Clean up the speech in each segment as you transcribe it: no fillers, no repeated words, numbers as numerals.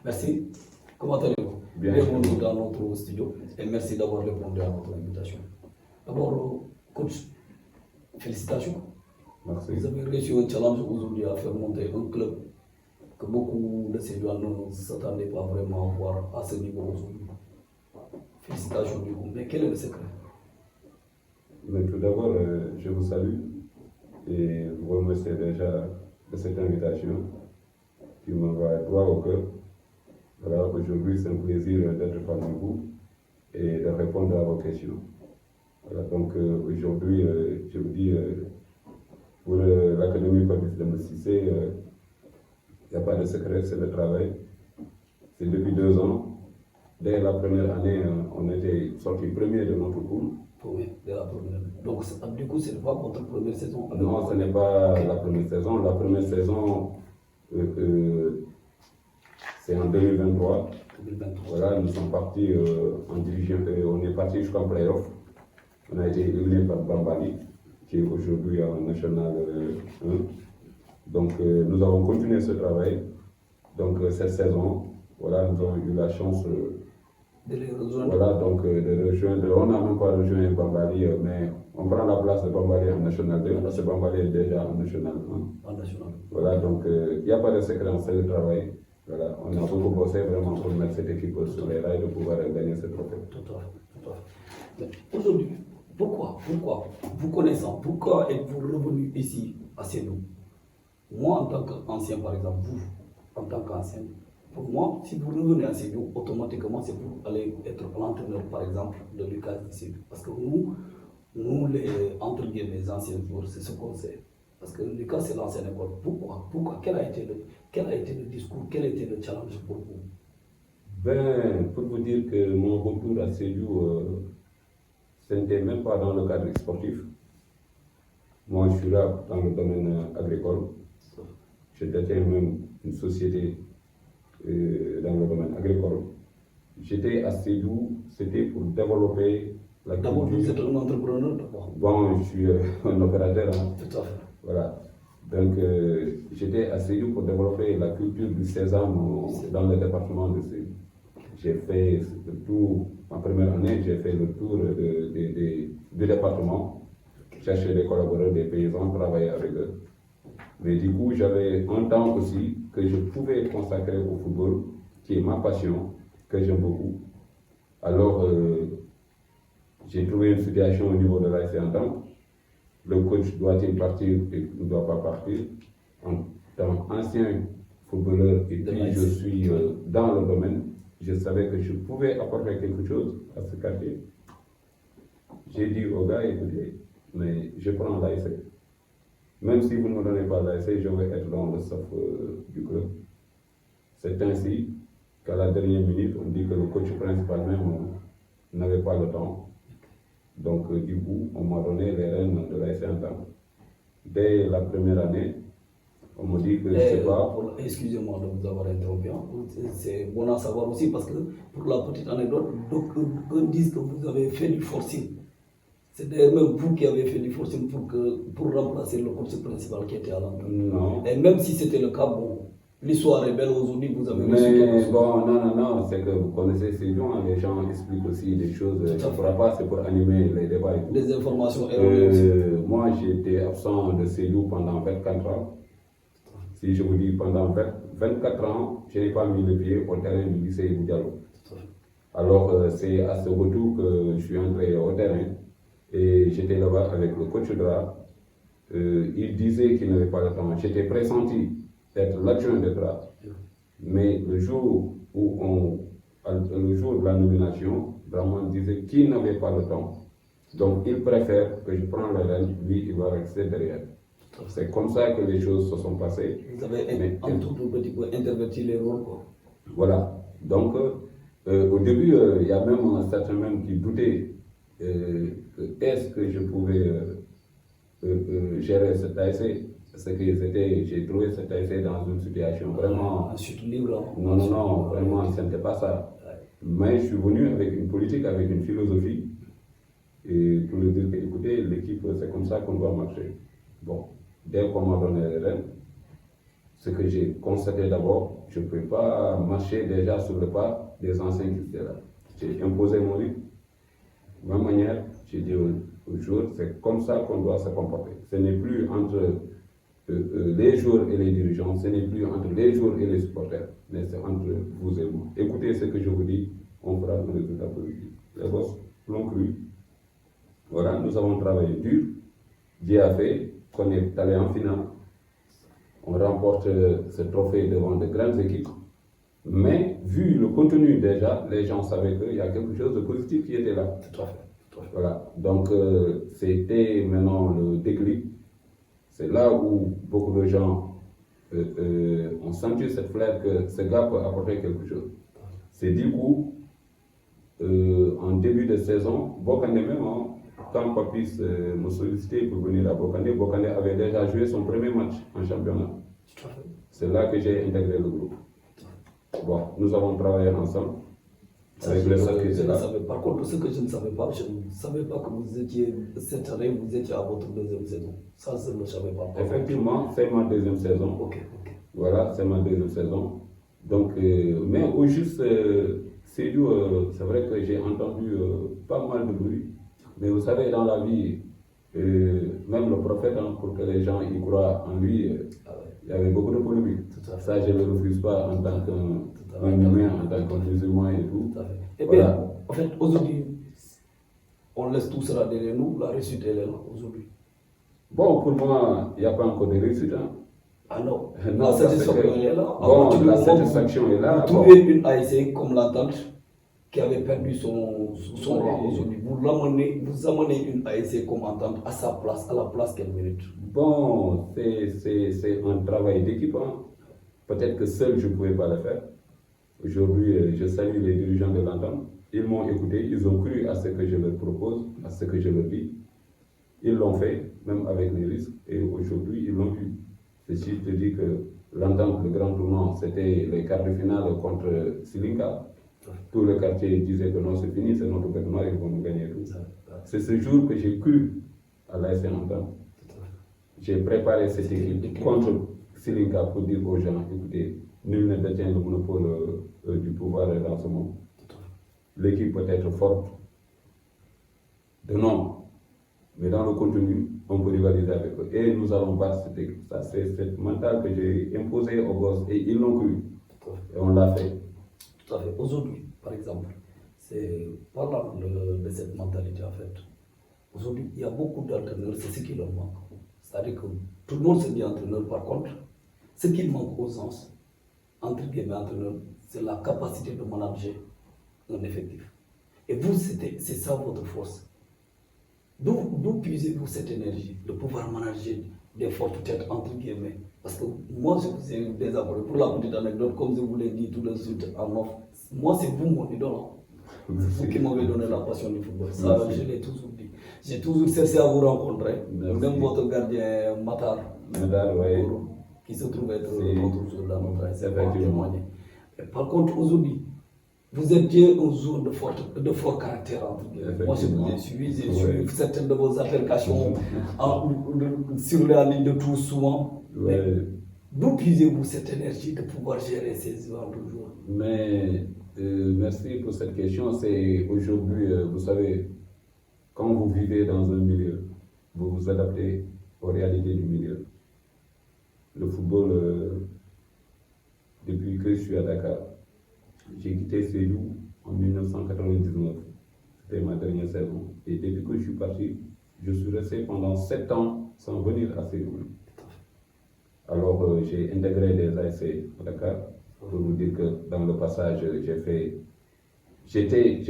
Merci. Comment allez-vous? Bien. Bienvenue dans notre studio et merci d'avoir répondu à notre invitation. D'abord, coach, félicitations. Merci. Vous avez réussi un challenge aujourd'hui à faire monter un club que beaucoup de ces joueurs ne s'attendaient pas vraiment à voir à ce niveau aujourd'hui. Félicitations du coup. Mais quel est le secret? Mais tout d'abord, je vous salue et vous remercie déjà de cette invitation qui me va droit au cœur. Voilà, aujourd'hui, c'est un plaisir d'être parmi vous et de répondre à vos questions. Voilà, donc aujourd'hui, je vous dis, pour l'Académie Fabrice Demba-Cissé, il n'y a pas de secret, c'est le travail. C'est depuis 2 ans. Dès la première année, on était sorti premier de notre poule. Oui, dès la première. Donc, du coup, c'est pas votre première saison? Non, ce n'est pas la première saison. La première saison, c'est en 2023. 2023. Voilà, nous sommes partis en division, on est parti jusqu'en playoff. On a été éliminé par Bambali, qui est aujourd'hui en National 1. Donc, nous avons continué ce travail. Donc, cette saison, voilà, nous avons eu la chance de les rejoindre. voilà, donc de rejoindre. On n'a même pas rejoint Bambali, mais on prend la place de Bambali en National 2, parce que Bambali est déjà en National 1. En National. Voilà, donc il n'y a pas de secret, c'est le travail. Voilà, on a beaucoup bossé vraiment pour mettre cette équipe sur les rails de pouvoir gagner ce trophée. Tout à fait. Aujourd'hui, pourquoi, vous connaissant, pourquoi êtes-vous revenu ici à Sédou? Moi, en tant qu'ancien, par exemple, vous, en tant qu'ancien, pour moi, si vous revenez à Sédou, automatiquement, c'est pour aller être l'entraîneur, par exemple, de Lucas de Sédou. Parce que nous les, entre guillemets, les anciens joueurs, c'est ce qu'on sait. Parce que Lucas, c'est l'ancienne école. Pourquoi quel a été le discours, quel était le challenge pour vous? Ben, pour vous dire que mon retour à Sédou, ce n'était même pas dans le cadre sportif. Moi, je suis là dans le domaine agricole. Je détiens même une société dans le domaine agricole. J'étais à Sédou, c'était pour développer la culture. D'abord, vous êtes un entrepreneur d'abord. Bon, je suis un opérateur. Hein. Tout à fait. Voilà. Donc, j'étais à Sédou pour développer la culture du sésame dans le département de Sédou. J'ai fait le tour, en première année, j'ai fait le tour du département, chercher des collaborateurs, des paysans, travailler avec eux. Mais du coup, j'avais un temps aussi que je pouvais consacrer au football, qui est ma passion, que j'aime beaucoup. Alors, j'ai trouvé une situation au niveau de l'AS Entente. Le coach doit-il partir et ne doit pas partir? En tant qu'ancien footballeur, et puis je suis dans le domaine, je savais que je pouvais apporter quelque chose à ce quartier. J'ai dit aux gars, écoutez, mais je prends l'ASC. Même si vous ne me donnez pas l'ASC, je vais être dans le staff du club. C'est ainsi qu'à la dernière minute, on dit que le coach principal même n'avait pas le temps. Donc, du coup, on m'a donné les rênes de l'ASC Entente. Dès la première année, on me dit que je ne sais pas. Excusez-moi de vous avoir interrompu. C'est bon à savoir aussi parce que, pour la petite anecdote, d'aucuns disent que vous avez fait du forcing. C'est d'ailleurs même vous qui avez fait du forcing pour remplacer le coach principal qui était à l'entraînement. Non. Et même si c'était le cas, bon, l'histoire est belle aujourd'hui, vous avez Mais bon, non, c'est que vous connaissez ces gens, les gens expliquent aussi des choses. Je ne pourrais pas, c'est pour animer les débats et tout. Des informations erronées. Moi, j'étais absent de Sédou pendant 24 ans. Si je vous dis pendant 24 ans, je n'ai pas mis le pied au terrain du lycée Diallo. Alors, c'est à ce retour que je suis entré au terrain et j'étais là-bas avec le coach Dra. Il disait qu'il n'avait pas le temps. J'étais pressenti d'être l'adjoint de Dra. Mais le jour de la nomination, Draman disait qu'il n'avait pas le temps. Donc, il préfère que je prenne le rêne, lui, il va rester derrière. C'est comme ça que les choses se sont passées. Vous avez un tout petit peu interverti les rôles, quoi. Voilà. Donc, au début, il y a même certains même qui doutaient est-ce que je pouvais gérer cet ASC. Parce que j'ai trouvé cet ASC dans une situation vraiment. Ensuite, libre. Non, vraiment, ce n'était pas ça. Mais je suis venu avec une politique, avec une philosophie. Et pour lui dire que, écoutez, l'équipe, c'est comme ça qu'on doit marcher. Bon, dès qu'on m'a donné les rênes, ce que j'ai constaté d'abord, je ne peux pas marcher déjà sur le pas des anciens qui étaient là. J'ai imposé mon rythme, ma manière, j'ai dit aux joueurs, c'est comme ça qu'on doit se comporter. Ce n'est plus entre les joueurs et les dirigeants, ce n'est plus entre les joueurs et les supporters, mais c'est entre vous et moi. Écoutez ce que je vous dis, on fera un résultat positif. Les boss l'ont cru. Voilà, nous avons travaillé dur. Dieu a fait qu'on est allé en finale. On remporte ce trophée devant de grandes équipes. Mais vu le contenu déjà, les gens savaient qu'il y a quelque chose de positif qui était là. Tout à fait. Voilà, donc c'était maintenant le déclic. C'est là où beaucoup de gens ont senti cette flair que ce gars peut apporter quelque chose. C'est du coup, en début de saison, Bokandé même, hein, quand Papis me sollicitait pour venir à Bokandé, Bokandé avait déjà joué son premier match en championnat. C'est là que j'ai intégré le groupe. Bon, nous avons travaillé ensemble. Avec les autres qui étaient là. Par contre, ce que je ne savais pas, je ne savais pas que vous étiez, cette année, vous étiez à votre deuxième saison. Ça, je ne le savais pas. Effectivement, c'est ma deuxième saison. Ok. Voilà, c'est ma deuxième saison. Donc, mais au juste, c'est vrai que j'ai entendu pas mal de bruit. Mais vous savez, dans la vie, même le prophète, hein, pour que les gens y croient en lui, il y avait beaucoup de polémiques. Ça, je ne le refuse pas en tant qu'un humain, en tant que musulman et tout. Eh bien, en fait, aujourd'hui, on laisse tout cela derrière nous, la réussite, elle est là, aujourd'hui. Bon, pour moi, il n'y a pas encore de réussite. Hein. Ah non, non, la satisfaction est là. Bon, la satisfaction est là. Vous trouvez une ASC comme l'Entente qui avait perdu son rang aujourd'hui. Vous amenez une ASC comme Entente à sa place, à la place qu'elle mérite. Bon, c'est un travail d'équipe. Hein. Peut-être que seul je ne pouvais pas le faire. Aujourd'hui, je salue les dirigeants de l'Entente. Ils m'ont écouté, ils ont cru à ce que je leur propose, à ce que je leur dis. Ils l'ont fait, même avec les risques, et aujourd'hui, ils l'ont vu. Si je te dis que l'Entente, le grand tournant, c'était les quarts de finale contre Silinka. Tout le quartier disait que non, c'est fini, c'est notre bête noire, ils vont nous gagner tout. C'est ce jour que j'ai cru à l'ASC Entente. J'ai préparé cette équipe contre Silinka pour dire aux gens, écoutez, nul ne détient le monopole du pouvoir dans ce monde. L'équipe peut être forte de nom, mais dans le contenu, on peut rivaliser avec eux. Et nous allons battre cette équipe. Ça, c'est cette mentale que j'ai imposée aux gosses et ils l'ont cru. Et on l'a fait. Tout à fait. Aujourd'hui, par exemple, c'est parlant de cette mentalité en fait. Aujourd'hui, il y a beaucoup d'entraîneurs, c'est ce qui leur manque. C'est-à-dire que tout le monde se dit entraîneur, par contre, ce qui manque aux sens, entre guillemets entraîneurs, c'est la capacité de manager un effectif. Et vous, c'est ça votre force. D'où puisez-vous cette énergie de pouvoir manager des fortes têtes, entre guillemets? Parce que moi, je vous ai déjà abordé. Pour la petite anecdote, comme je vous l'ai dit tout de suite en offre, moi, c'est vous mon idole. C'est vous qui m'avez donné la passion du football. Ça, je l'ai toujours dit. J'ai toujours cessé à vous rencontrer. Merci. Même votre gardien Matar, oui. qui se trouve être votre joueur dans notre ASC. Par contre, aujourd'hui, vous étiez un joueur de fort caractère, entre guillemets. Moi, je vous ai suivi, j'ai suivi certaines de vos applications sur la ligne de tout souvent. D'où puisez-vous cette énergie de pouvoir gérer ces joueurs de joueurs? Mais merci pour cette question. C'est aujourd'hui, vous savez, quand vous vivez dans un milieu, vous vous adaptez aux réalités du milieu. Le football, depuis que je suis à Dakar, j'ai quitté Sédhiou en 1999. C'était ma dernière saison. Et depuis que je suis parti, je suis resté pendant 7 ans sans venir à Sédhiou. Alors j'ai intégré des ASC à Dakar. Pour vous dire que dans le passage, j'ai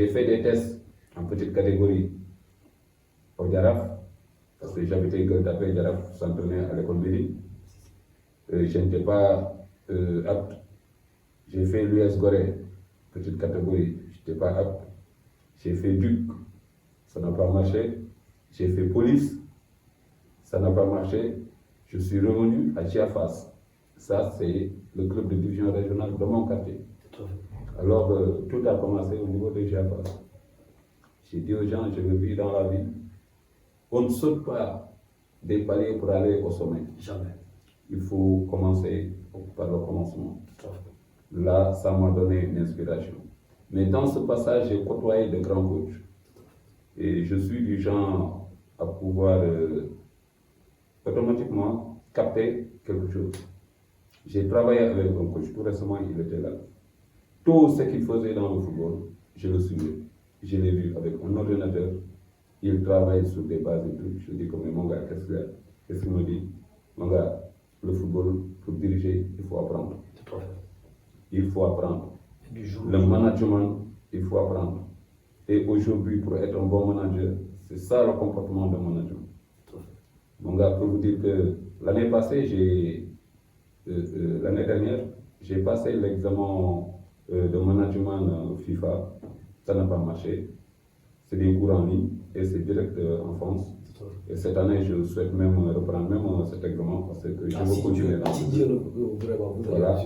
fait des tests en petite catégorie au Djaraf, parce que j'habitais Gueule Tapée, Djaraf s'entraînait à l'école Béni. Je n'étais pas apte. J'ai fait l'US Gorée, petite catégorie, je n'étais pas apte. J'ai fait Duc, ça n'a pas marché. J'ai fait Police, ça n'a pas marché. Je suis revenu à Chiafas. Ça, c'est le club de division régionale de mon quartier. Alors, tout a commencé au niveau de Chiafas. J'ai dit aux gens, je le vis dans la vie. On ne saute pas des paliers pour aller au sommet. Jamais. Il faut commencer par le commencement. Tout à fait. Là, ça m'a donné une inspiration. Mais dans ce passage, j'ai côtoyé de grands coachs. Et je suis du genre à pouvoir automatiquement capter quelque chose. J'ai travaillé avec un coach, tout récemment il était là. Tout ce qu'il faisait dans le football, je le suivais. Je l'ai vu avec un ordinateur, il travaille sur des bases et tout. Je dis comme mon gars, qu'est-ce qu'il me dit? Mon gars, le football, pour diriger, il faut apprendre. Tout à fait. Il faut apprendre. Le Le management, il faut apprendre. Et aujourd'hui, pour être un bon manager, c'est ça le comportement d'un manager. Mon gars, pour vous dire que l'année passée, l'année dernière, j'ai passé l'examen de management FIFA. Ça n'a pas marché. C'est des cours en ligne et c'est direct en France. Et cette année, je souhaite même reprendre même cet examen parce que je veux continuer dans voilà,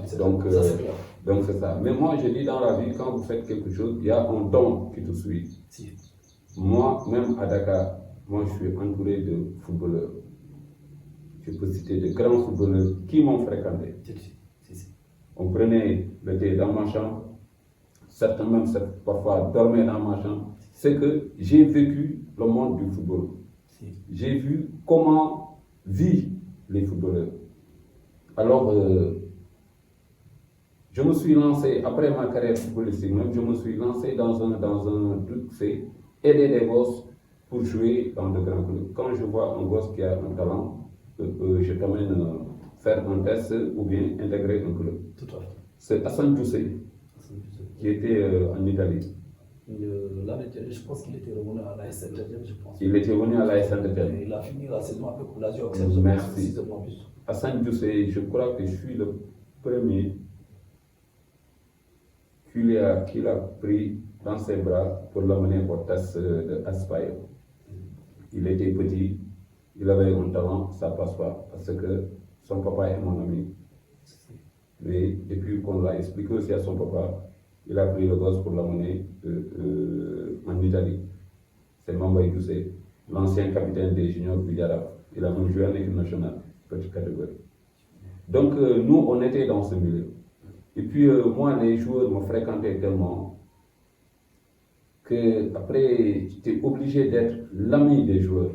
donc c'est ça. Mais moi, je dis dans la vie, quand vous faites quelque chose, il y a un don qui te suit. Si. Moi, même à Dakar, moi, je suis entouré de footballeurs. Je peux citer de grands footballeurs qui m'ont fréquenté. On prenait le thé dans ma chambre, certains même parfois dormaient dans ma chambre. C'est que j'ai vécu le monde du football. J'ai vu comment vivent les footballeurs. Alors, je me suis lancé, après ma carrière footballistique même, je me suis lancé dans un truc, c'est aider les gosses pour jouer dans de grands clubs. Quand je vois un gosse qui a un talent, je t'amène faire un test ou bien intégrer un club. Tout à fait. C'est Hassan Doucé qui était en Italie. Je pense qu'il était revenu à la Saint-Étienne, je pense. Il était venu à la Saint-Étienne. Il a fini la saison avec Lazio. Merci. Hassan Doucé, je crois que je suis le premier qu'il a pris dans ses bras pour l'amener au test de Aspire. Il était petit, il avait un talent, ça passe pas, parce que son papa est mon ami. Mais depuis qu'on l'a expliqué aussi à son papa, il a pris le gosse pour l'amener en Italie. C'est Mambaye Doucé, l'ancien capitaine des juniors Villaraf. Il a même joué en équipe nationale, petite catégorie. Donc nous, on était dans ce milieu. Et puis moi, les joueurs me fréquentaient tellement que après, j'étais obligé d'être l'ami des joueurs.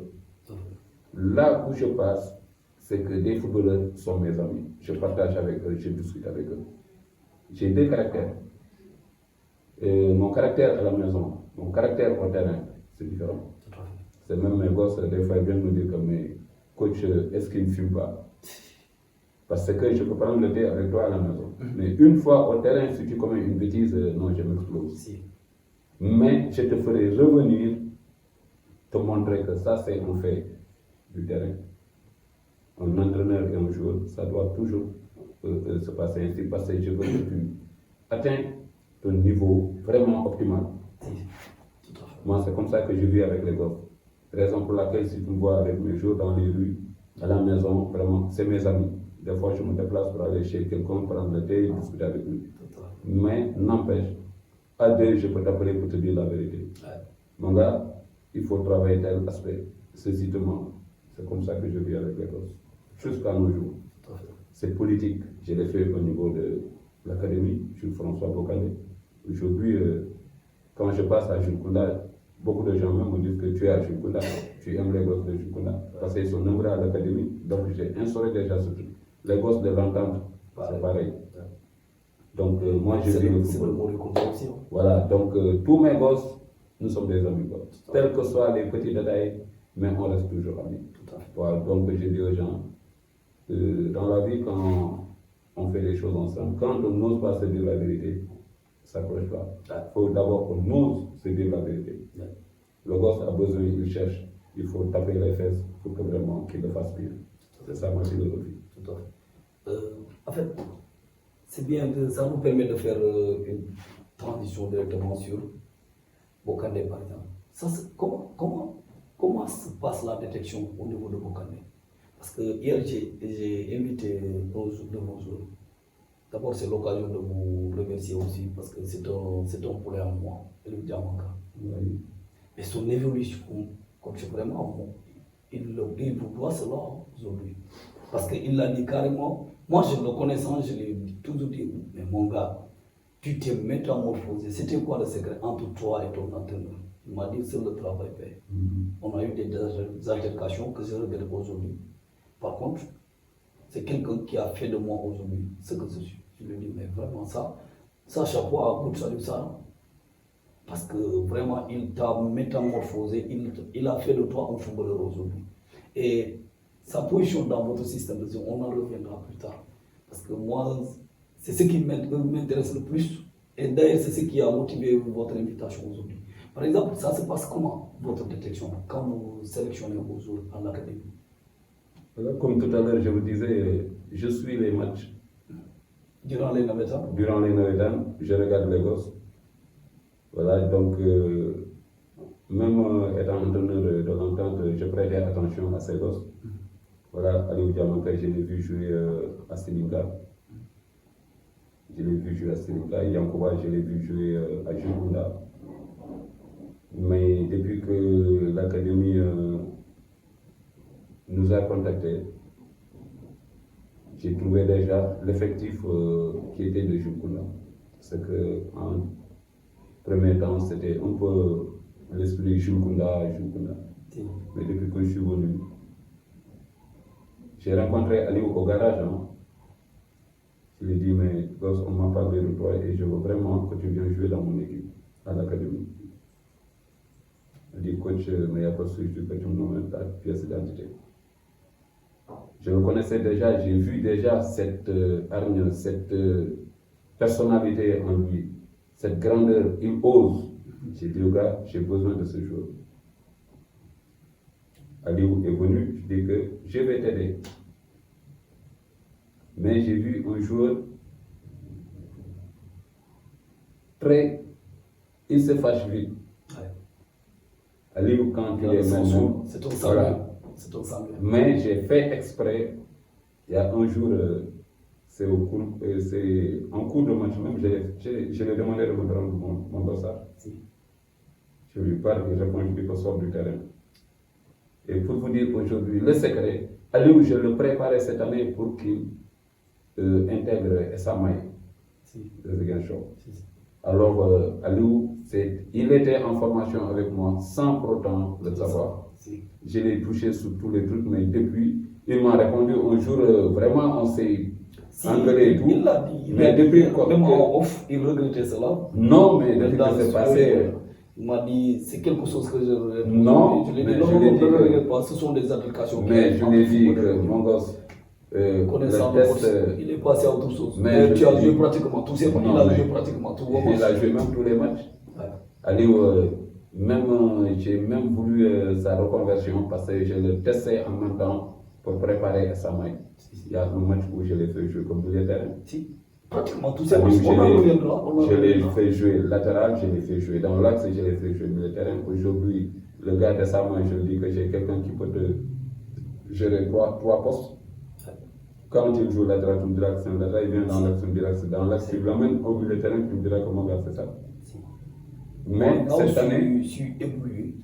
Là où je passe, c'est que des footballeurs sont mes amis. Je partage avec eux, je discute avec eux. J'ai deux caractères. Mon caractère à la maison, mon caractère au terrain, c'est différent. C'est même mes gosses, des fois, ils viennent me dire que mes coach, est-ce qu'ils ne fument pas? Parce que je peux prendre le thé avec toi à la maison. Mais une fois au terrain, si tu commets une bêtise, non, je m'explose. Mais je te ferai revenir, te montrer que ça, c'est un fait du terrain. Un entraîneur et un joueur, ça doit toujours se passer ainsi parce que je veux que tu atteignes ton niveau vraiment optimal. Moi, c'est comme ça que je vis avec les gosses. Raison pour laquelle, si tu me vois avec mes jours dans les rues, à la maison, vraiment, c'est mes amis. Des fois, je me déplace pour aller chez quelqu'un, prendre le thé et discuter avec lui. Mais n'empêche, à deux, je peux t'appeler pour te dire la vérité. Mon gars, il faut travailler tel aspect. Ceci te manque. C'est comme ça que je vis avec les gosses. Jusqu'à nos jours. C'est politique. Je l'ai fait au niveau de l'académie, Jules François Bocandé. Aujourd'hui, quand je passe à Jules Kounda, beaucoup de gens même me disent que tu es à Jules Kounda, tu aimes les gosses de Jules Kounda, parce qu'ils sont nombreux à l'académie. Donc j'ai instauré déjà ce truc. Les gosses de l'entente, c'est pareil. Donc moi je vis le football. Voilà, donc tous mes gosses, nous sommes des amis. Tels que soient les petits détails, mais on reste toujours amis. Voilà, donc je dis aux gens, dans la vie, quand on fait les choses ensemble, quand on n'ose pas se dire la vérité, ça ne cloche pas. Il faut d'abord qu'on ose se dire la vérité. Le gosse a besoin, il cherche, il faut taper les fesses pour que vraiment qu'il le fasse bien. C'est ça ma philosophie. Tout à fait. En fait, c'est bien, ça nous permet de faire une transition directement sur Bocandé par exemple. Ça, comment se passe la détection au niveau de Bocandé? Parce que hier, j'ai invité de nos jours. D'abord, c'est l'occasion de vous remercier aussi parce que c'est un poulet en moi, le Diamanka. Oui. Mais son évolution, comme c'est vraiment, il vous doit cela aujourd'hui. Parce qu'il l'a dit carrément, Moi, je le connaissant, je l'ai toujours dit, mais mon gars, tu t'es métamorphosé. C'était quoi le secret entre toi et ton entraîneur? Il m'a dit, c'est le travail fait. On a eu des altercations que je regrette aujourd'hui. Par contre, c'est quelqu'un qui a fait de moi aujourd'hui ce que je suis. Je lui dis, mais vraiment ça chapeau à Good Salut ça. Parce que vraiment, il t'a métamorphosé, il a fait de toi un footballeur aujourd'hui. Et sa position dans votre système de jeu, on en reviendra plus tard. Parce que moi, c'est ce qui m'intéresse le plus. Et d'ailleurs, c'est ce qui a motivé votre invitation aujourd'hui. Par exemple, ça se passe comment, votre détection, quand vous sélectionnez vos joueurs à l'académie? Comme tout à l'heure, je vous disais, je suis les matchs. Durant les navetans? Durant les navetans, je regarde les gosses. Voilà, donc, même étant entraîneur de l'entente, je prêtais attention à ces gosses. Voilà, Aliou Diamanka, je l'ai vu jouer à Sénégal. Je l'ai vu jouer à Sénégal. Yankoba, je l'ai vu jouer à Jumunda. Mais depuis que l'académie nous a contactés, j'ai trouvé déjà l'effectif qui était de Jumunda. C'est qu'en premier temps, c'était un peu l'esprit Jumunda. Mais depuis que je suis venu, j'ai rencontré Aliou au garage. Hein. Je lui ai dit, mais gosse, on m'a parlé de toi et je veux vraiment que tu viennes jouer dans mon équipe, à l'académie. Il dit, coach, mais il n'y a pas de souci, que tu me nommes ta pièce d'identité. Je le connaissais déjà, j'ai vu déjà cette hargne, cette personnalité en lui, cette grandeur, il ose. J'ai dit au gars, j'ai besoin de ce joueur. Aliou est venu, je dis que je vais t'aider. Mais j'ai vu un joueur il se fâche vite. Ouais. Aliou, quand il est maintenant, c'est ton sanguin. C'est ton sanguin. Mais j'ai fait exprès, il y a un jour, c'est en cours de match même, je lui ai demandé de me rendre mon dossard. Je lui parle, il répond, je dis que sort du terrain. Et pour vous dire aujourd'hui, le secret, Aliou, je le préparais cette année pour qu'il intègre Esamaï, le Ziguinchor. Alors, Aliou, il était en formation avec moi sans pour autant le savoir. Je l'ai touché sur tous les trucs, mais depuis, il m'a répondu un jour, vraiment, on s'est engueulé et tout. Il l'a dit, mais depuis même en off, il regrettait cela. Non, mais depuis que c'est passé. Il m'a dit, c'est quelque chose que je regrette. Non, je l'ai dit, non, ne regrette pas, ce sont des applications. Mais je l'ai dit que mon gosse, connaissant le test, il est passé à autre chose. Mais tu as joué pratiquement tout, il a joué pratiquement tout. Il a joué même tous les matchs. Ouais. Aliou, j'ai même voulu sa reconversion parce que je le testais en même temps pour préparer Samaï. Il y a un match où je l'ai fait jouer comme milieu de terrain. Si. Pratiquement tous ces matchs, je l'ai fait jouer latéral, je l'ai fait jouer dans l'axe, je l'ai fait jouer milieu de terrain. Aujourd'hui, le gars de Samaï, je lui dis que j'ai quelqu'un qui peut te gérer trois postes. Quand il joue latéral, tu me diras que c'est un latéral, il vient dans l'axe, tu me diras que c'est dans l'axe, tu l'amènes au milieu de terrain, tu me diras que mon gars, c'est ça. Mais cette année, je suis ébloui.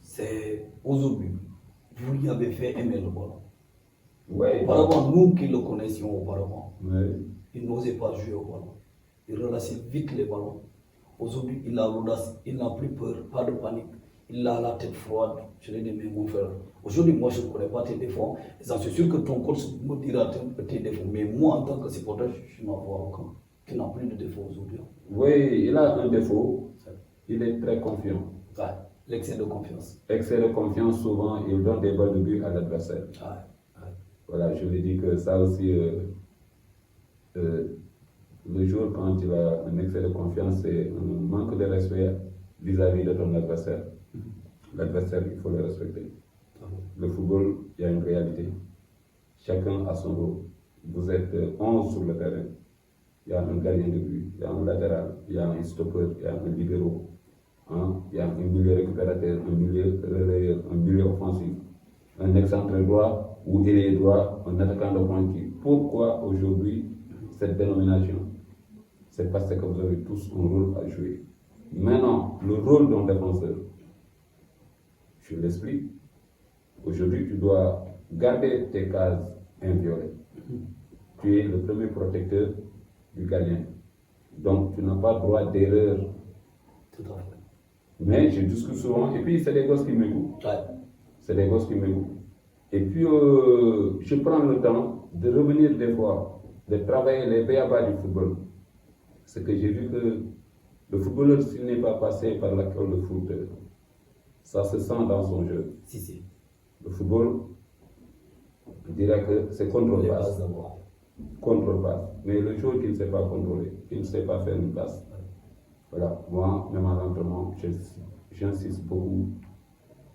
C'est aujourd'hui. Vous lui avez fait aimer le ballon. Ouais. Auparavant, nous qui le connaissions auparavant, ouais. Il n'osait pas jouer au ballon. Il relâchait vite les ballons. Aujourd'hui, il a l'audace, il n'a plus peur, pas de panique. Il a la tête froide. Je l'ai dit, mais mon frère, aujourd'hui, moi, je ne connais pas tes défauts. Et j'en suis sûr que ton coach me dira tes défauts. Mais moi, en tant que supporter, je n'en vois aucun. Tu n'as plus de défaut aujourd'hui. Oui, il a un défaut. Il est très confiant. Ouais, l'excès de confiance. Excès de confiance, souvent, il donne des balles de but à l'adversaire. Ouais. Voilà, je lui dis que ça aussi, le jour quand il a un excès de confiance, c'est un manque de respect vis-à-vis de ton adversaire. L'adversaire, il faut le respecter. Le football, il y a une réalité. Chacun a son rôle. Vous êtes 11 sur le terrain. Il y a un gardien de but, il y a un latéral, il y a un stopper, il y a un libéro. Hein? Il y a un milieu récupérateur, un milieu relayeur, un milieu offensif, un excentré droit ou ailier droit, un attaquant de pointe. Pourquoi aujourd'hui cette dénomination? C'est parce que vous avez tous un rôle à jouer. Maintenant, le rôle d'un défenseur, je l'explique. Aujourd'hui, tu dois garder tes cases inviolées. tu es le premier protecteur du gardien. Donc, tu n'as pas droit d'erreur. Tout à fait. Mais je discute souvent, et puis c'est des gosses qui m'écoutent. Ouais. C'est des gosses qui m'écoutent. Et puis, je prends le temps de revenir des fois, de travailler les b.a.-ba du football. C'est que j'ai vu que le footballeur, s'il n'est pas passé par l'école de foot, ça se sent dans son jeu. Si. Le football, je dirais que c'est contrôle-passe. Contrôle-passe. Mais le jour qui ne sait pas contrôler, qui ne sait pas faire une passe, voilà, moi, même à l'entraînement, j'insiste beaucoup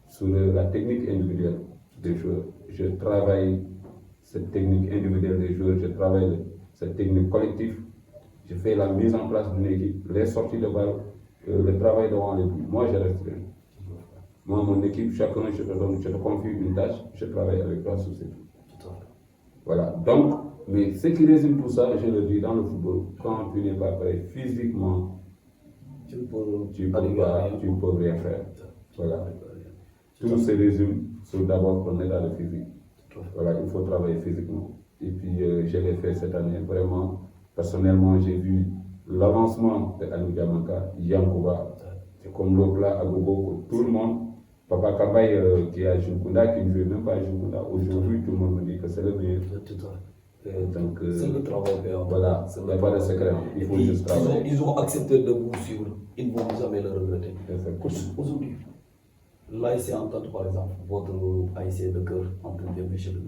sur la technique individuelle des joueurs. Je travaille cette technique individuelle des joueurs, je travaille cette technique collective, je fais la mise en place d'une équipe, les sorties de balle, le travail devant les buts. Moi, je reste rien. Moi, mon équipe, chacun, je te confie une tâche, je travaille avec toi sur cette. Voilà. Donc, mais ce qui résume tout ça, je le dis dans le football, quand tu n'es pas prêt physiquement, tu ne peux rien faire. Voilà. Tout se résume sur d'abord ton état de physique. Voilà, il faut travailler physiquement. Et puis, je l'ai fait cette année. Vraiment, personnellement, j'ai vu l'avancement de Aliou Diamanka, Yankuba, c'est comme l'autre là, Agogo, tout le monde. Papa Kabaye qui est à Junkunda, qui ne veut même pas à Junkunda. Aujourd'hui, tout le monde me dit que c'est le meilleur. Donc, c'est le travail. Voilà, il n'y a pas de secret. Il faut juste travailler. Ils ont accepté de vous suivre. Ils ne vont jamais le regretter. Aujourd'hui, l'AIC Entente, par exemple, votre AIC de cœur, en tant que chef de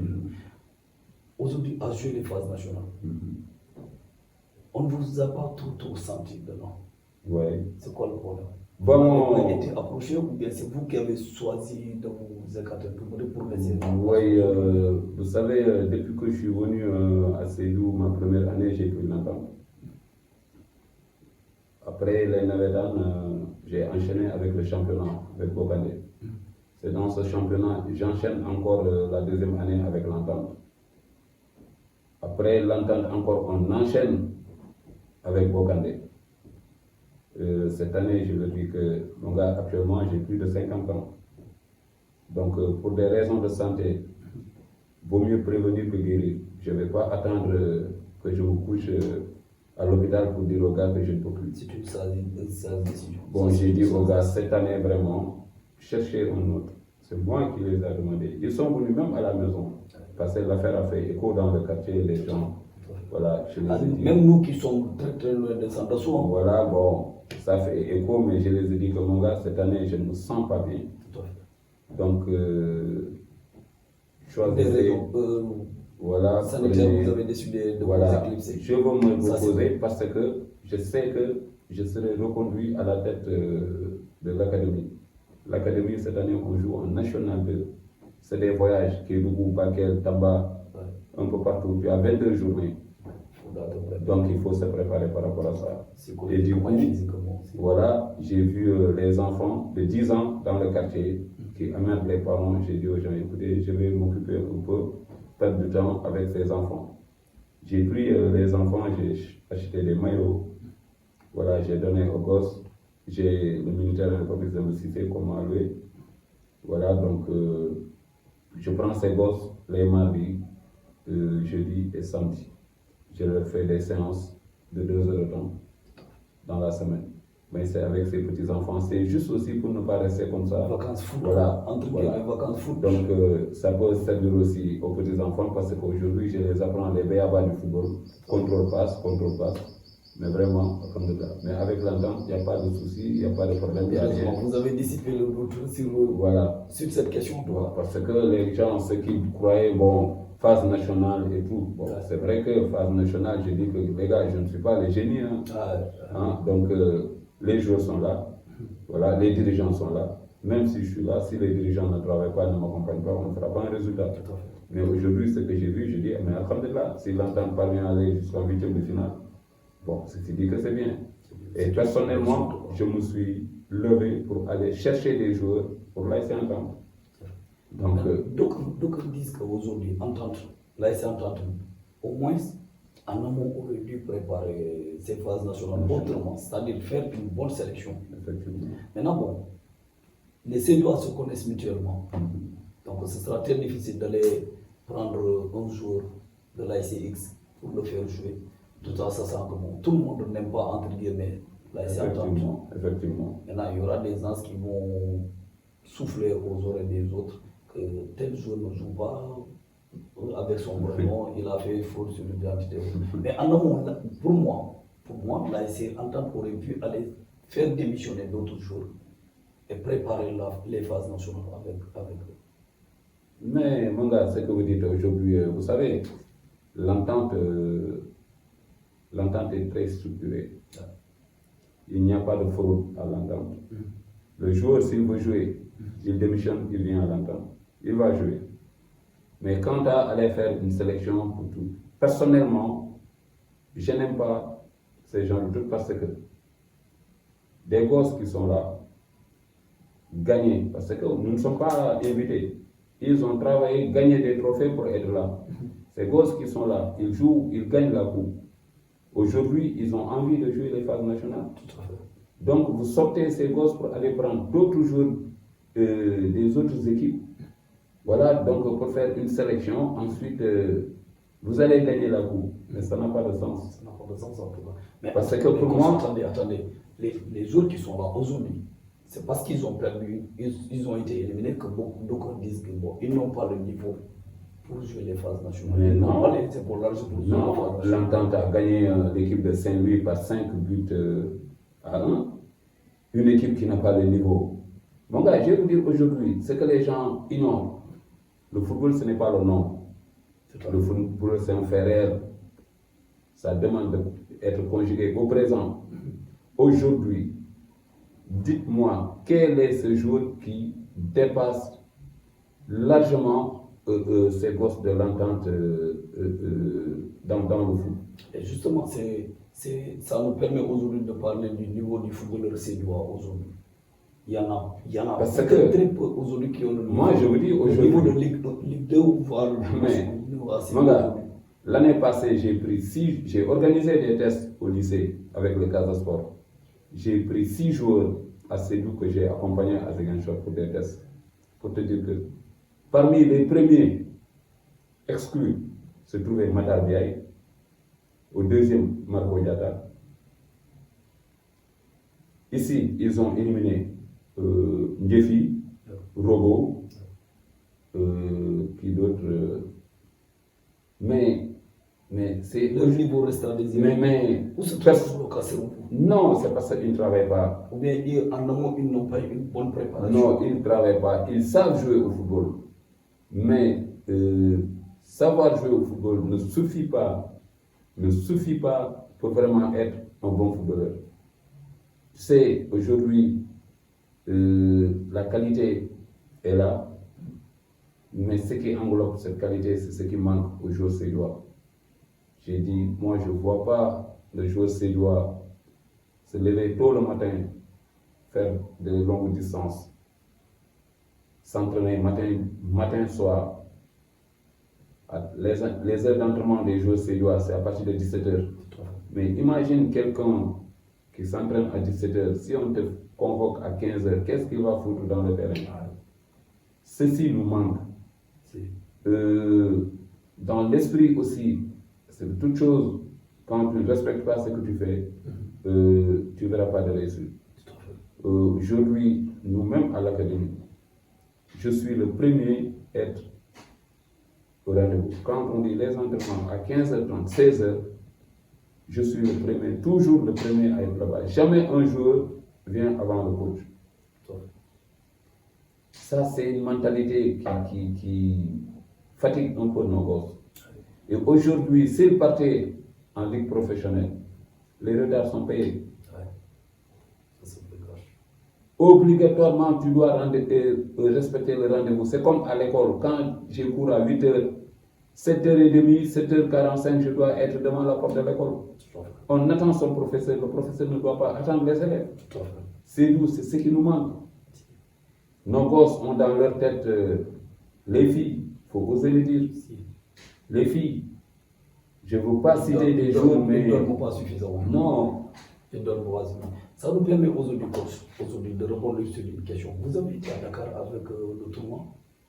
aujourd'hui, a joué les phases nationales. On ne vous a pas trop senti dedans. Oui. C'est quoi le problème? Bon. Vous avez été approché ou bien c'est vous qui avez choisi de vous écarter pour laisser? Oui, vous savez, depuis que je suis venu à Sédou, ma première année, j'ai pris l'entente. Après les Navedan, j'ai enchaîné avec le championnat, avec Bokandé. C'est dans ce championnat, j'enchaîne encore la deuxième année avec l'entente. Après l'entente encore, on enchaîne avec Bokandé. Cette année, je veux dire que mon gars, actuellement, j'ai plus de 50 ans. Donc, pour des raisons de santé, vaut mieux prévenir que guérir. Je ne vais pas attendre que je me couche à l'hôpital pour dire aux gars que je ne peux plus. C'est une sage décision. Bon, j'ai dit aux gars, cette année, vraiment, cherchez un autre. C'est moi qui les ai demandé. Ils sont venus même à la maison, parce que l'affaire a fait écho dans le quartier, les gens. Voilà, je les ai dit. Même nous qui sommes très loin de Santasso. Voilà, bon, ça fait écho, mais je les ai dit que mon gars, cette année, je ne me sens pas bien. Donc, choisissez. Voilà, vous avez décidé de vous éclipser. Je veux me reposer parce que je sais que je serai reconduit à la tête de l'académie. L'académie, cette année, on joue en National 2. C'est des voyages, Kédougou, Bakel, Tamba, un peu partout. Tu as 22 journées. Donc, il faut se préparer par rapport à ça. Et du coup, voilà, j'ai vu les enfants de 10 ans dans le quartier qui amènent les parents. J'ai dit aux gens, écoutez, je vais m'occuper un peu, perdre du temps avec ces enfants. J'ai pris les enfants, j'ai acheté des maillots. Voilà, j'ai donné aux gosses. J'ai le militaire de l'État de Cissé qu'on m'a loué. Voilà, donc je prends ces gosses les mardis, jeudi et samedi. Je leur fais des séances de 2 heures de temps dans la semaine. Mais c'est avec ces petits-enfants. C'est juste aussi pour ne pas rester comme ça. Vacances foot. Voilà. Vacances foot. Donc, ça peut servir aussi aux petits-enfants parce qu'aujourd'hui, je les apprends les b.a.-ba du football. Contrôle-passe. Mais vraiment, mais avec l'entente, il n'y a pas de souci, il n'y a pas de problème. Vous avez dissipé le doute sur cette question. Parce que les gens, ceux qui croyaient, bon, phase nationale et tout, bon, c'est vrai que phase nationale, je dis que les gars, je ne suis pas les génies. Donc, les joueurs sont là, voilà, les dirigeants sont là. Même si je suis là, si les dirigeants ne travaillent pas, ne m'accompagnent pas, on ne fera pas un résultat. Mais aujourd'hui, ce que j'ai vu, je dis, mais alhamdulillah, si l'entente parvient à aller jusqu'en 8e de finale, bon, c'est dit que c'est bien. Et personnellement, je me suis levé pour aller chercher des joueurs pour l'AIC Entente. Donc, ils disent qu'aujourd'hui, l'AIC Entente, au moins, en amont, aurait dû préparer ces phases nationales autrement, c'est-à-dire faire une bonne sélection. Effectivement. Maintenant, bon, les Sédois se connaissent mutuellement. Donc, ce sera très difficile d'aller prendre un joueur de l'AICX pour le faire jouer, tout en sachant que bon, tout le monde n'aime pas, entre guillemets, l'AIC Effectivement, effectivement. Maintenant, il y aura des gens qui vont souffler aux oreilles des autres que tel joueur ne joue pas avec son vrai nom, il a fait faute sur l'identité. Mais en amont, pour moi, l'AIC Entente aurait pu aller faire démissionner d'autres joueurs et préparer les phases nationales avec eux. Mais, mon gars, ce que vous dites aujourd'hui, vous savez, l'entente est très structurée. Il n'y a pas de fraude à l'entente. Le joueur, s'il veut jouer, il démissionne, il vient à l'entente. Il va jouer. Mais quant à aller faire une sélection pour tout, personnellement, je n'aime pas ces gens de trucs parce que des gosses qui sont là, gagner, parce que nous ne sommes pas invités. Ils ont travaillé, gagné des trophées pour être là. Ces gosses qui sont là, ils jouent, ils gagnent la coupe. Aujourd'hui, ils ont envie de jouer les phases nationales. Tout à fait. Donc, vous sortez ces gosses pour aller prendre d'autres joueurs des autres équipes. Voilà, donc pour faire une sélection, ensuite, vous allez gagner la coupe. Mais ça n'a pas de sens. Ça n'a pas de sens en tout cas. Mais parce que pour moi... Attendez. Les joueurs qui sont là aujourd'hui, c'est parce qu'ils ont perdu, ils ont été éliminés que beaucoup disent que bon, ils n'ont pas le niveau pour jouer les phases nationales. Mais ils non, n'ont pas les épaules larges pour jouer les phases nationales. l'entente a gagné l'équipe de Saint-Louis par 5 buts à 1. Une équipe qui n'a pas le niveau. Mon gars, je vais vous dire aujourd'hui, ce que les gens ignorent, le football, ce n'est pas le nom. Le football, c'est un faire. Ça demande d'être conjugué au présent. Aujourd'hui, dites-moi, quel est ce joueur qui dépasse largement ces gosses de l'entente dans le foot? Et justement, ça nous permet aujourd'hui de parler du niveau du footballeur séduit aujourd'hui. Il y en a parce que très peu aujourd'hui qui ont le niveau. Moi, je vous dis aujourd'hui. Le niveau de Ligue 2 ou voire le niveau assez. Mon gars, l'année passée, j'ai organisé des tests au lycée avec le Casa Sport. J'ai pris 6 joueurs à Sédou que j'ai accompagnés à Ziguinchor pour des tests. Pour te dire que parmi les premiers exclus se trouvait Matar Biaye, au deuxième Marco Diatta. Ici, ils ont éliminé Ndjefi, Rogo, qui d'autres. Mais c'est. Le niveau restera des Mais où se trouve le Cassero? Non, c'est parce qu'ils ne travaillent pas. Ou bien en amont, ils n'ont pas une bonne préparation. Non, ils ne travaillent pas. Ils savent jouer au football. Mais savoir jouer au football ne suffit pas pour vraiment être un bon footballeur. C'est aujourd'hui, la qualité est là, mais ce qui englobe cette qualité, c'est ce qui manque aux joueurs sédois. J'ai dit, moi je ne vois pas le joueur sédois se lever tôt le matin, faire de longues distances, s'entraîner matin, soir. Les heures d'entraînement des joueurs sédois, c'est à partir de 17h. Mais imagine quelqu'un qui s'entraîne à 17h, si on te convoque à 15h, qu'est-ce qu'il va foutre dans le terrain? Ceci nous manque. Dans l'esprit aussi, c'est toute chose, quand tu ne respectes pas ce que tu fais, tu ne verras pas de réussite. Aujourd'hui, nous-mêmes à l'académie, je suis le premier à être au rendez-vous. Quand on dit les entraînements à 15h30, 16h, je suis le premier, toujours le premier à être là-bas. Jamais un joueur vient avant le coach. Ça, c'est une mentalité qui fatigue un peu nos gosses. Et aujourd'hui, s'ils partaient en ligue professionnelle, les retards sont payés. Obligatoirement, tu dois respecter le rendez-vous. C'est comme à l'école, quand j'ai cours à 8h, 7h30, 7h45, je dois être devant la porte de l'école. On attend son professeur, le professeur ne doit pas attendre les élèves. C'est nous, c'est ce qui nous manque. Nos gosses ont dans leur tête les filles, il faut oser le dire. Les filles, je ne veux pas citer des jours, mais. Ils ne dorment pas suffisamment. Non. Ils ne dorment pas suffisamment. Ça nous permet aujourd'hui de répondre sur une question. Vous avez été à Dakar avec le tournoi?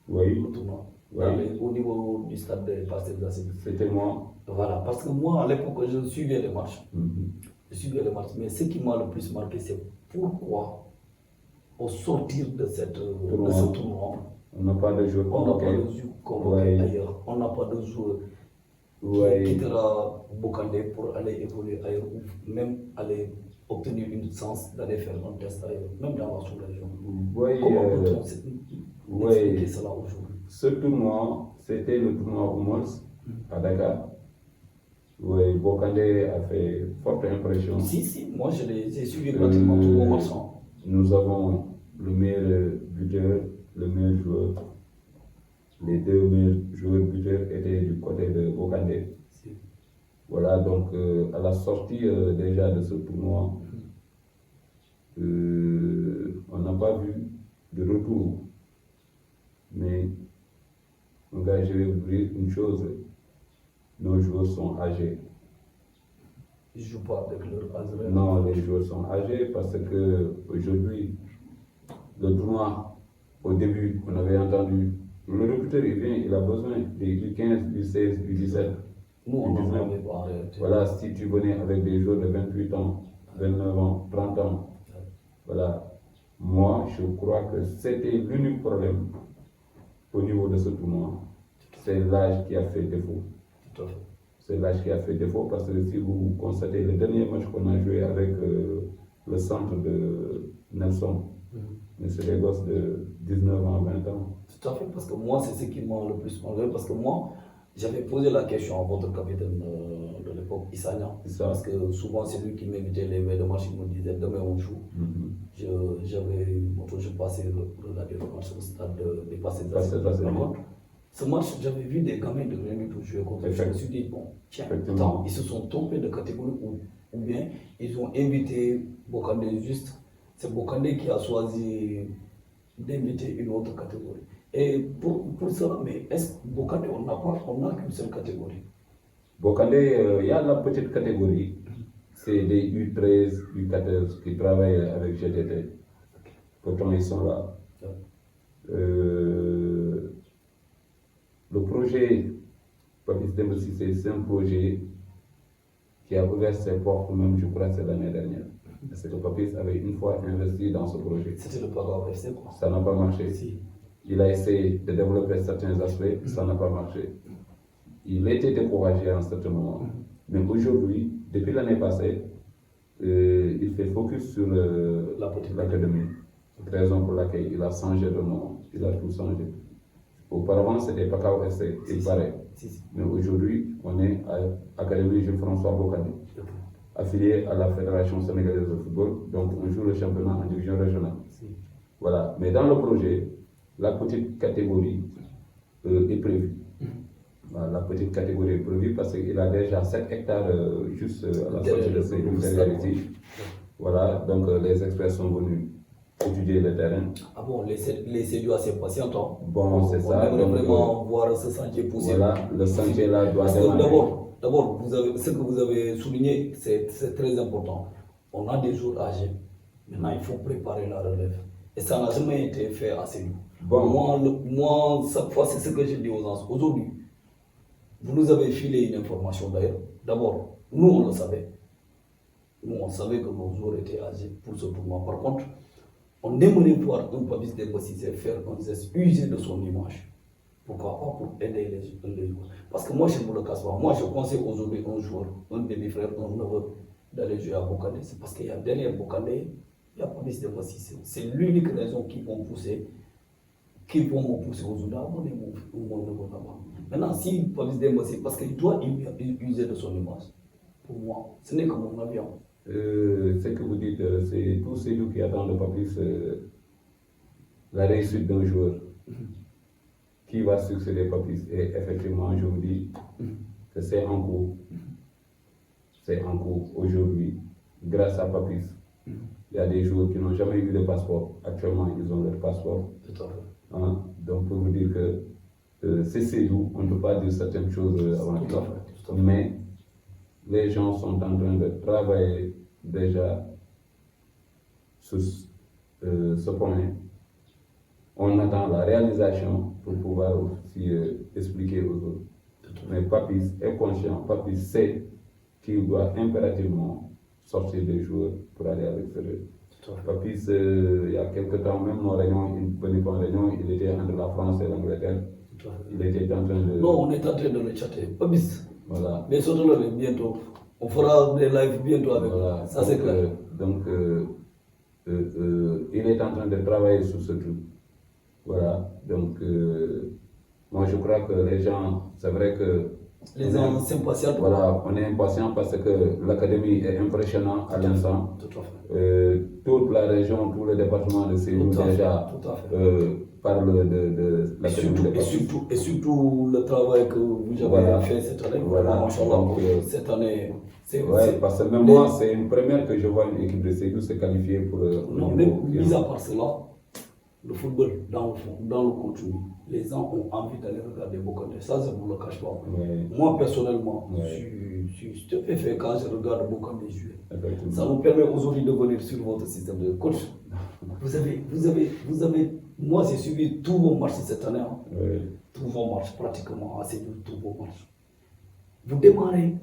Oui. le tournoi. Oui. Au niveau du stade de Parcelles Assainies. C'était moi. Voilà, parce que moi, à l'époque, je suivais les matchs. Mhm. Je suivais les matchs. Mais ce qui m'a le plus marqué, c'est pourquoi, au sortir de ce tournoi, on n'a pas de joueurs convoqués. On n'a pas de joueurs convoqués ailleurs. On n'a pas de joueurs qui quittera Bokandé pour aller évoluer ailleurs ou même aller obtenir une licence d'aller faire un test ailleurs, même dans la sous-région. Comment peut-on expliquer cela aujourd'hui? Ce tournoi, c'était le tournoi Oumos à Dakar. Oui, Bokandé a fait forte impression. Si, moi j'ai suivi pratiquement tout le match. Nous avons le meilleur buteur, le meilleur joueur. Les deux meilleurs joueurs buteurs étaient du côté de Bokandé. Voilà, donc à la sortie déjà de ce tournoi, on n'a pas vu de retour. Mais, mon gars, je vais vous dire une chose, nos joueurs sont âgés. Ils ne jouent pas avec leur âge. Non, les joueurs sont âgés parce que aujourd'hui, le tournoi, au début, on avait entendu, le recruteur, il vient, il a besoin du 15, du 16, du 17. Nous, on n'en avait pas en réalité. Voilà, si tu venais avec des joueurs de 28 ans, 29 ans, 30 ans, voilà, moi, je crois que c'était l'unique problème au niveau de ce tournoi. C'est l'âge qui a fait défaut. Tout à fait. C'est l'âge qui a fait défaut parce que si vous constatez le dernier match qu'on a joué avec le centre de Nelson, mais c'est des gosses de 19 ans, 20 ans. Tout à fait, parce que moi, c'est ce qui m'a le plus marqué, parce que moi, j'avais posé la question à votre capitaine de l'époque, Issania, parce que souvent c'est lui qui m'invitait les veilles de match, il me disait demain on joue. Je passais regarder le match au stade de Passé. Par contre, ce match, j'avais vu des gamins de rien du tout jouer contre. Je me suis dit, bon, tiens, attends, ils se sont trompés de catégorie ou bien ils ont invité Bokandé juste. C'est Bokandé qui a choisi d'inviter une autre catégorie. Et pour cela, mais est-ce que Bokandé, on n'a qu'une seule catégorie? Bokandé, il y a la petite catégorie, c'est des U13, U14 qui travaillent avec GTT. Pourtant, ils sont là. Le projet Papis Demba Cissé, c'est un projet qui a ouvert ses portes, même je crois que c'est l'année dernière. Parce que Papis avait une fois investi dans ce projet. C'était le Pagao FC, quoi. Ça n'a pas marché. Si. Il a essayé de développer certains aspects, ça n'a pas marché. Il a été découragé à un certain moment. Mais aujourd'hui, depuis l'année passée, il fait focus sur l'académie. C'est la raison pour laquelle il a changé de nom, il a tout changé. Auparavant, c'était Pacao FC, il paraît. Mais aujourd'hui, on est à l'Académie Jules-François Bokandé, affilié à la Fédération sénégalaise de football, donc on joue le championnat en division régionale. Voilà. Mais dans le projet, la petite catégorie est prévue. Voilà, la petite catégorie est prévue parce qu'il a déjà 7 hectares juste à la sortie de ses ici. Voilà, donc les experts sont venus étudier le terrain. Ah bon, les CEDU assez patients. Bon, c'est ça. On aimerait vraiment voir ce sentier pousser. Voilà, le sentier là doit démarrer. D'abord, ce que vous avez souligné, c'est très important. On a des jours âgés. Maintenant, il faut préparer la relève. Et ça n'a jamais été fait assez nous. Bon. Moi, chaque fois, c'est ce que je dis aux gens. Aujourd'hui, vous nous avez filé une information d'ailleurs. D'abord, nous, on le savait. Nous, on savait que nos joueurs étaient âgés pour ce tournoi. Par contre, on aimerait voir un Papis Demba Cissé faire un geste usé de son image. Pourquoi pas pour aider les joueurs. Parce que moi, je ne vous le casse pas. Moi, je conseille aujourd'hui un joueur, un demi-frère, un neveu, d'aller jouer à Bokandé. C'est parce qu'il y a derrière Bokandé, il y a Papis Demba Cissé. C'est l'unique raison qui vont me pousser aujourd'hui à amener mon neveu là-bas. Maintenant, si Papis Demba Cissé, parce qu'il doit user de son image. Pour moi, ce n'est que mon avion. Ce que vous dites, c'est tous ceux qui attendent de Papis la réussite d'un joueur qui va succéder Papis. Et effectivement, je vous dis que c'est en cours. C'est en cours aujourd'hui, grâce à Papis. Il y a des joueurs qui n'ont jamais eu de passeport. Actuellement, ils ont leur passeport. Tout à fait. Hein? Donc, pour vous dire que c'est Cédou, on ne peut pas dire certaines choses avant tout. Mais les gens sont en train de travailler déjà sur ce point. on attend la réalisation pour pouvoir aussi expliquer aux autres. Mais Papis est conscient, Papis sait qu'il doit impérativement sortir des joueurs pour aller à l'extérieur. Papis, il y a quelque temps, même nos réunions, il était entre la France et l'Angleterre. Il était en train de... Non, on est en train de le chatter. Papis. Voilà. Mais surtout bientôt. On fera des lives bientôt avec. Voilà. Ça, c'est clair. Il est en train de travailler sur ce truc. Voilà. Donc, moi, je crois que les gens, c'est vrai que... Les gens s'impatientent. Voilà, on est impatient parce que l'académie est impressionnante à l'instant. Tout à fait. Toute la région, tous les départements de Sédhiou déjà parlent de l'académie. Et surtout le travail que vous avez fait cette année. Voilà. Donc, cette année. Parce que même moi, c'est une première que je vois une équipe de Sédhiou se qualifier pour non, mais mis à part cela, le football, dans le contenu, les gens ont envie d'aller regarder Bokandé. Ça, je ne vous le cache pas. Oui. Moi, personnellement, je suis stupéfait quand je regarde Bokandé jouer. Effectivement. Ça nous permet aujourd'hui de venir sur votre système de coach. Vous avez, moi, j'ai suivi tous vos matchs cette année. Hein. Oui. Tous vos matchs, pratiquement, assez de tous vos matchs. Vous démarrez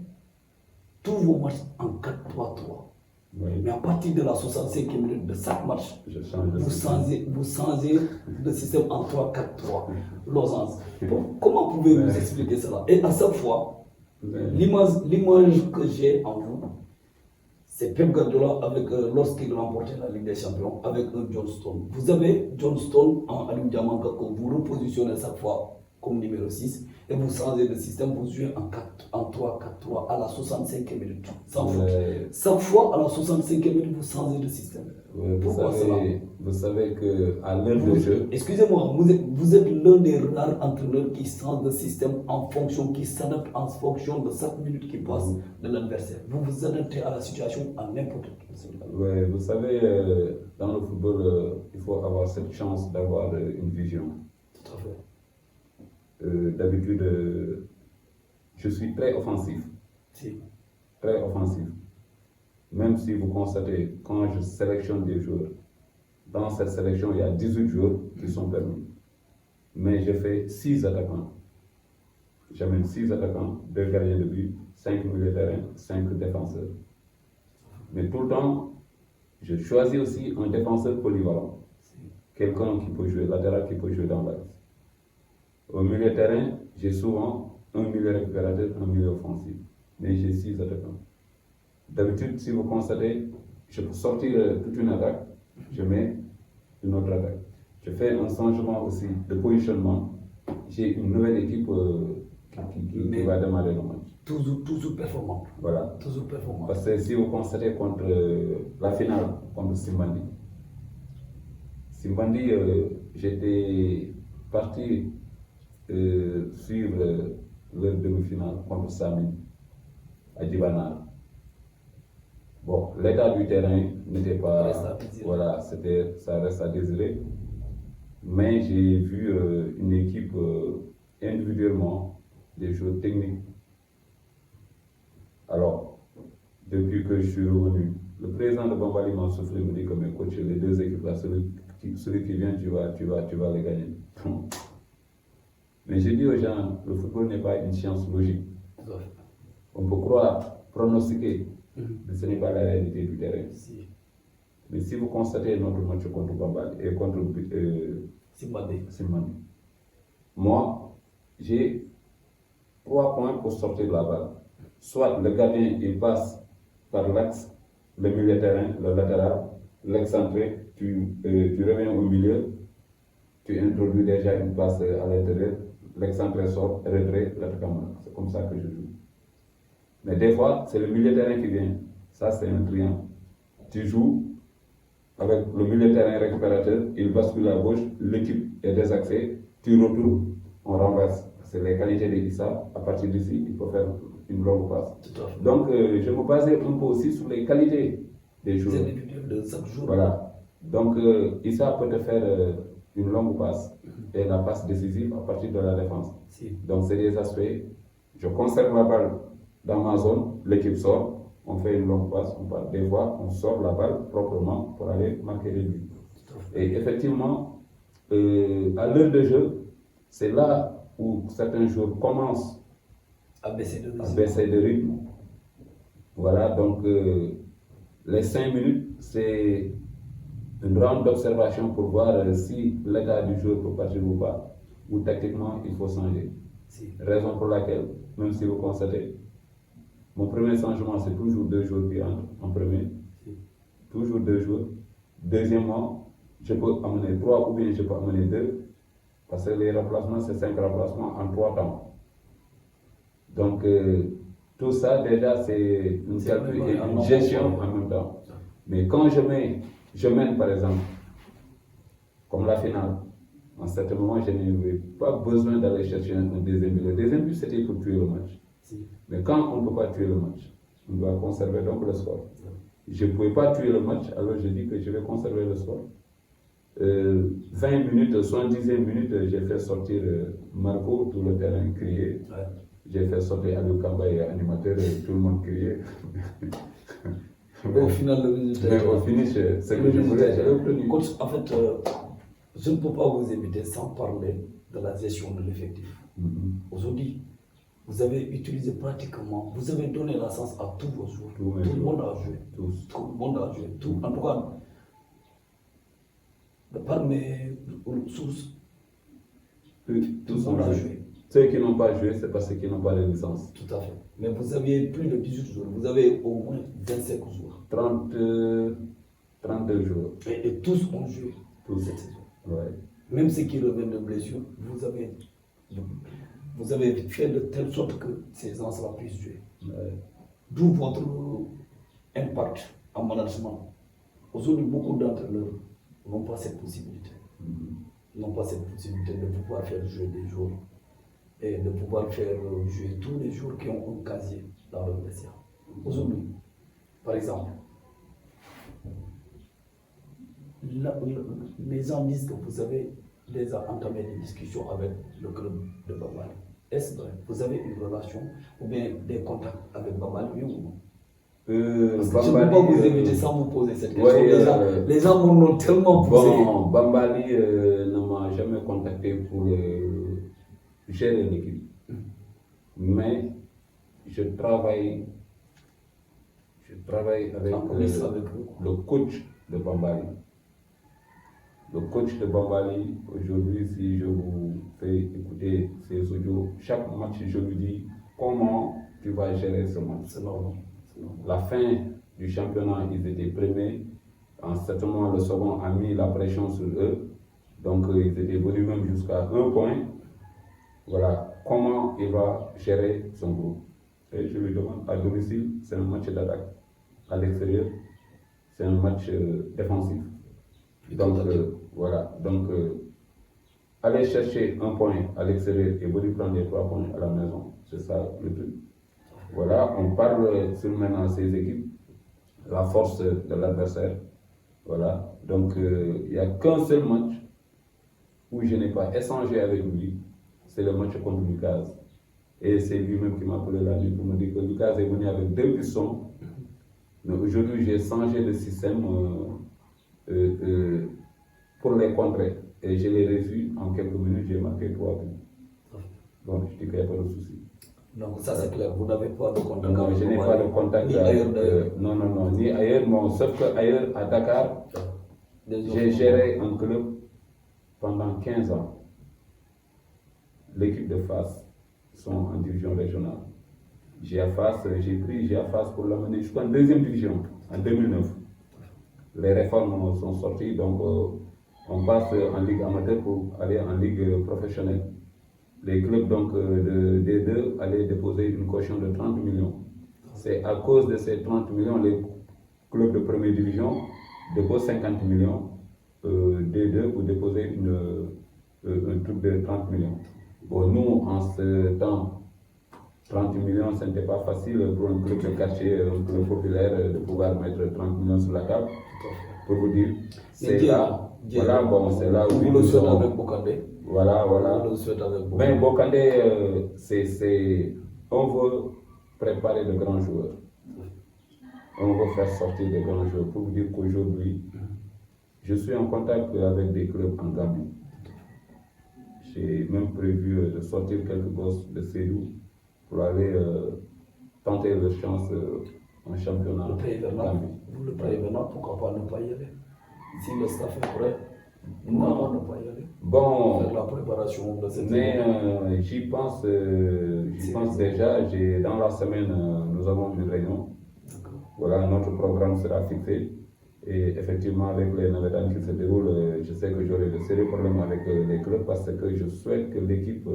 tous vos matchs en 4-3-3. Oui. Mais à partir de la 65e minute de chaque match, vous changez le système en 3-4-3, losange. Comment pouvez-vous expliquer cela? Et à chaque fois, l'image que j'ai en vous, c'est Pep Guardiola lorsqu'il remportait la Ligue des Champions avec un John Stones. Vous avez John Stones en Aliou Diamanga que vous repositionnez chaque fois comme numéro 6 et vous changez de système, vous jouez en 3-4-3 à la 65e minute. Chaque fois à la 65e minute, vous changez de système. Pourquoi cela? Vous savez qu'à l'heure de jeu... Excusez-moi, vous êtes l'un des rares entraîneurs qui change de système qui s'adapte en fonction de chaque minute qui passe de l'adversaire. Vous vous adaptez à la situation à n'importe quel moment. Oui, vous savez, dans le football, il faut avoir cette chance d'avoir une vision. Tout à fait. D'habitude, je suis très offensif. Si. Très offensif. Même si vous constatez, quand je sélectionne des joueurs, dans cette sélection, il y a 18 joueurs qui sont permis. Mais je fais 6 attaquants. J'amène 6 attaquants, 2 gardiens de but, 5 milieux de terrain, 5 défenseurs. Mais tout le temps, je choisis aussi un défenseur polyvalent. Quelqu'un qui peut jouer latéral, qui peut jouer dans l'axe. Au milieu de terrain, j'ai souvent un milieu récupérateur, un milieu offensif. Mais j'ai 6 attaquants. D'habitude, si vous constatez, je peux sortir toute une attaque, je mets une autre attaque. Je fais un changement aussi de positionnement. J'ai une nouvelle équipe qui va démarrer le match. Toujours performant. Voilà. Toujours performant. Parce que si vous constatez contre la finale, contre Simbandi, j'étais parti suivre leur demi-finale contre Sami à Djibanar. Bon, l'état du terrain n'était pas... Voilà, ça reste à désirer. Mais j'ai vu une équipe individuellement, des joueurs techniques. Alors, depuis que je suis revenu, le président de Bambali m'a soufflé, me dit que mes coachs, les deux équipes là, celui qui vient, tu vas les gagner. Mais j'ai dit aux gens, le football n'est pas une science logique. On peut croire, pronostiquer, mais ce n'est pas la réalité du terrain. Mais si vous constatez notre match contre Bambali et contre Simbandi, moi, j'ai 3 points pour sortir de la balle. Soit le gardien, il passe par l'axe, le milieu de terrain, le latéral, l'excentré, tu reviens au milieu, tu introduis déjà une passe à l'intérieur, l'excentré sort, retrait, l'attaquant. C'est comme ça que je joue. Mais des fois, c'est le milieu de terrain qui vient. Ça, c'est un triangle. Tu joues avec le milieu de terrain récupérateur, il bascule à gauche, l'équipe est désaxée, tu retournes, on renverse. C'est les qualités de Issa. À partir d'ici, il faut faire une longue passe. Donc, je me basais un peu aussi sur les qualités des joueurs. De chaque jour. Voilà. Donc, Issa peut te faire une longue passe et la passe décisive à partir de la défense. Donc, c'est des aspects. Je conserve la balle dans ma zone, l'équipe sort, on fait une longue passe, on part. Des fois, on sort la balle proprement pour aller marquer les buts. Et effectivement, à l'heure de jeu, c'est là où certains joueurs commencent à baisser de rythme. Voilà, donc les 5 minutes, c'est une round d'observation pour voir si l'état du jeu peut partir ou pas, ou tactiquement il faut changer. Raison pour laquelle, même si vous constatez, mon premier changement c'est toujours 2 joueurs qui entrent en premier, toujours 2 joueurs. Deuxièmement, je peux amener 3 ou bien je peux amener 2, parce que les remplacements c'est 5 remplacements en 3 temps. Donc tout ça déjà c'est une calcul et une gestion en même temps. Mais quand je mène par exemple, comme la finale, à un certain moment je n'avais pas besoin d'aller chercher un deuxième but. Le deuxième but c'était pour tuer le match. Mais quand on ne peut pas tuer le match, on doit conserver donc le score. Je ne pouvais pas tuer le match, alors je dis que je vais conserver le score. 20 minutes, 70e minute, j'ai fait sortir Marco, tout le terrain criait. Ouais. J'ai fait sortir Abou Kamba et animateur, et tout le monde criait. Au final, le résultat. Au finish, c'est que je voulais, j'avais obtenu. Coach, en fait, je ne peux pas vous inviter sans parler de la gestion de l'effectif. Aujourd'hui, vous avez utilisé pratiquement, vous avez donné la chance à tous vos joueurs. Tout le monde a joué. Tout le monde a joué. En tout cas, de par mes sources, tout le monde a joué. Ceux qui n'ont pas joué, c'est parce qu'ils n'ont pas de licence. Tout à fait. Mais vous aviez plus de 18 joueurs, vous avez au moins 25 joueurs. 32 joueurs. Et tous ont joué cette saison. Ouais. Même ceux qui reviennent de blessure, vous avez fait de telle sorte que ces gens-là puissent jouer. Ouais. D'où votre impact en management. Aujourd'hui, beaucoup d'entraîneurs n'ont pas cette possibilité. N'ont pas cette possibilité de pouvoir faire jouer des joueurs et de pouvoir faire jouer tous les joueurs qui ont un casier dans le vestiaire. Aujourd'hui, par exemple, les gens disent que vous avez déjà entamé des discussions avec le club de Bambali. Est-ce vrai? Vous avez une relation ou bien des contacts avec Bambali, oui ou non? Parce que je ne peux pas vous inviter sans vous poser cette question. Les gens m'ont tellement poussé. Bon, Bambali ne m'a jamais contacté pour gérer l'équipe. Mais je travaille avec le coach de Bambali. Le coach de Bambali, aujourd'hui, si je vous fais écouter ces audios, chaque match, je lui dis comment tu vas gérer ce match. C'est normal. La fin du championnat, ils étaient premiers. En ce moment, le second a mis la pression sur eux. Donc, ils étaient venus même jusqu'à 1 point. Voilà comment il va gérer son groupe. Et je lui demande, à domicile, c'est un match d'attaque. À l'extérieur, c'est un match défensif. Donc, voilà. Donc, aller chercher 1 point à l'extérieur et venir prendre les 3 points à la maison, c'est ça le truc. Voilà, on parle sur maintenant ces équipes, la force de l'adversaire. Voilà, donc il n'y a qu'un seul match où je n'ai pas échangé avec lui, c'est le match contre Lucas. Et c'est lui-même qui m'a appelé la nuit pour me dire que Lucas est venu avec 2 pistons. Mais aujourd'hui, j'ai changé de système pour les contrer. Et je l'ai reçu en quelques minutes, j'ai marqué 3 buts. Donc, je dis qu'il n'y a pas de souci. Donc ça c'est clair, vous n'avez pas de contact. Non, je n'ai pas de contact. Ni ailleurs non, ni ailleurs, non. Sauf qu'ailleurs, à Dakar, j'ai géré un club pendant 15 ans. L'équipe de FAS sont en division régionale. J'ai pris GAFAS pour l'amener jusqu'en 2e division, en 2009. Les réformes sont sorties, donc on passe en ligue amateur pour aller en ligue professionnelle. Les clubs donc de D2 allaient déposer une caution de 30 millions. C'est à cause de ces 30 millions, les clubs de première division déposent 50 millions D2 pour déposer un truc de 30 millions. Bon, nous, en ce temps, 30 millions, ce n'était pas facile pour un club de quartier, un club populaire, de pouvoir mettre 30 millions sur la table. Pour vous dire, c'est là, voilà, bon, c'est là où vous le souhaitez avec Bokandé. Voilà. Ben, Bokandé, on veut préparer de grands joueurs. On veut faire sortir de grands joueurs. Pour vous dire qu'aujourd'hui, je suis en contact avec des clubs en Gambie. j'ai même prévu de sortir quelques gosses de Sédou pour aller tenter leur chance en championnat. Le pré-hivernal, le pré-hivernal, pourquoi pas ne pas y aller? Si le staff est prêt, pourquoi ne pas y aller? Bon, faire la préparation de cette mais j'y pense déjà. Dans la semaine, nous avons une réunion. Voilà, notre programme sera fixé. Et effectivement, avec les navétanes qui se déroulent, je sais que j'aurai de sérieux problèmes avec les clubs parce que je souhaite que l'équipe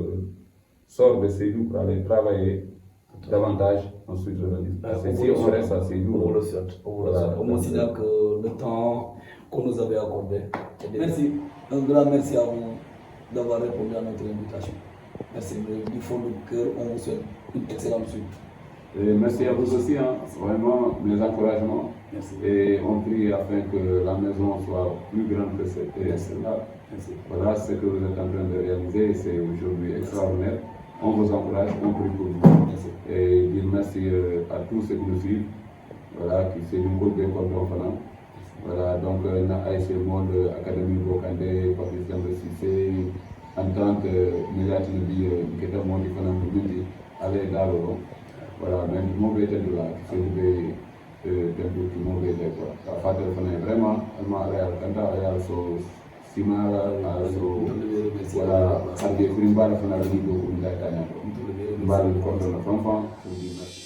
sorte de Sédou pour aller travailler davantage ensuite revenir. Parce que si on reste à Sédou, on le souhaite. On considère que le temps qu'on nous avait accordé. Merci, un grand merci à vous d'avoir répondu à notre invitation. Merci du fond du cœur, on vous souhaite une excellente suite. Et merci à vous aussi, vraiment mes encouragements. Merci. Et on prie afin que la maison soit plus grande que cette là. Voilà ce que vous êtes en train de réaliser, c'est aujourd'hui extraordinaire. On vous encourage, on prie pour vous. Merci. Et dire merci à tous ceux qui nous suivent. Voilà, qui c'est une groupe d'école d'enfants. Voilà, donc na ASC Monde Académie Bokandé, Patrice Gambe Cissé, Entente, Mélatine Bi, Keta Mondi Fanam Bindi, Allez Dalo. Voilà, même mon bété de là, qui s'est d'un peu tout le monde est quoi. La fête est vraiment, quand elle so Simara, voilà, à des primes, la fin de la vie, beaucoup de temps. Mbal, comme on a fait,